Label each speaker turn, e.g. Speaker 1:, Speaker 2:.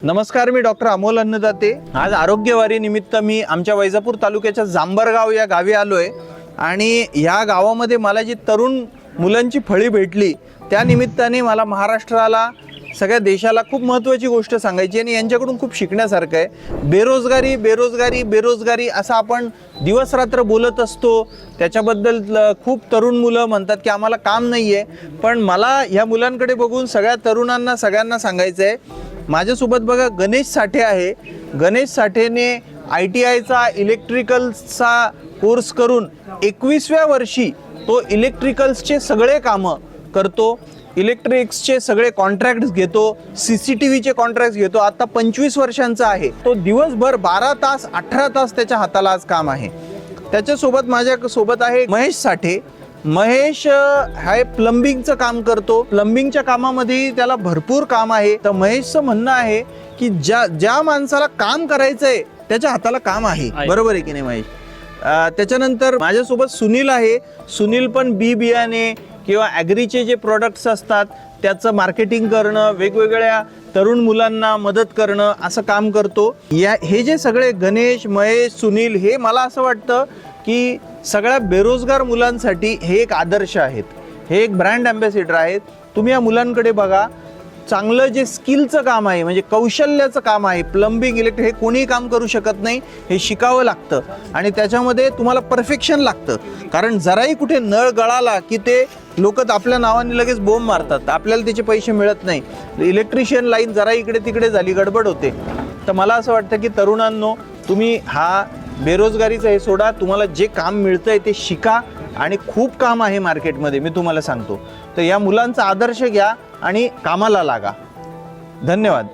Speaker 1: नमस्कार, मी डॉक्टर अमोल अन्नदाते। आज आरोग्यवारी निमित्त मी आमच्या वैजापूर तालुक्याच्या जांभरगाव या गावी आलोय आणि या गावामध्ये मला जी तरुण मुलांची फळी भेटली त्या निमित्ताने मला महाराष्ट्राला, सगळ्या देशाला खूप महत्त्वाची गोष्ट सांगायची आणि यांच्याकडून खूप शिकण्यासारखं आहे। बेरोजगारी बेरोजगारी बेरोजगारी असं आपण दिवस रात्र बोलत असतो, त्याच्याबद्दल खूप तरुण मुलं म्हणतात की आम्हाला काम नाही आहे। पण मला ह्या मुलांकडे बघून सगळ्या तरुणांना सगळ्यांना सांगायचं आहे, माझ्यासोबत बघा गणेश साठे आहे। गणेश साठेने ITIचा इलेक्ट्रिकल्सचा कोर्स करून 21व्या वर्षी तो इलेक्ट्रिकल्सचे सगळे कामं करतो, इलेक्ट्रिक्सचे सगळे कॉन्ट्रॅक्ट्स घेतो, CCTVचे कॉन्ट्रॅक्ट्स घेतो। आता 25 वर्षांचा आहे तो। दिवसभर 12 तास 18 तास त्याच्या हाताला आज काम आहे। त्याच्यासोबत माझ्यासोबत आहे महेश साठे। महेश हा प्लंबिंगचं काम करतो। प्लंबिंगच्या कामामध्ये त्याला भरपूर काम आहे। तर महेशचं म्हणणं आहे की ज्या माणसाला काम करायचंय त्याच्या हाताला काम आहे। बरोबर आहे की नाही महेश? त्याच्यानंतर माझ्यासोबत सुनील आहे। सुनील पण बियाणे किंवा ॲग्रीचे जे प्रोडक्ट्स असतात त्याचं मार्केटिंग करणं, वेगवेगळ्या तरुण मुलांना मदत करणं असं काम करतो। हे जे सगळे गणेश, महेश, सुनील, हे मला असं वाटतं की सगळ्या बेरोजगार मुलांसाठी हे एक आदर्श आहेत, हे एक ब्रँड ॲम्बॅसिडर आहेत। तुम्ही या मुलांकडे बघा, चांगलं जे स्किलचं काम आहे म्हणजे कौशल्याचं काम आहे, प्लंबिंग, इलेक्ट्रिक, हे कोणीही काम करू शकत नाही, हे शिकावं लागतं आणि त्याच्यामध्ये तुम्हाला परफेक्शन लागतं। कारण जराही कुठे नळ गळाला की ते लोक आपल्या नावाने लगेच बोंब मारतात, आपल्याला त्याचे पैसे मिळत नाही। इलेक्ट्रिशियन लाईन जरा इकडे तिकडे झाली, गडबड होते। तर मला असं वाटतं की तरुणांनो, तुम्ही हा बेरोजगारीचं हे सोडा, तुम्हाला जे काम मिळतंय ते शिका आणि खूप काम आहे मार्केटमध्ये, मी तुम्हाला सांगतो। तर या मुलांचा आदर्श घ्या आणि कामाला लागा। धन्यवाद।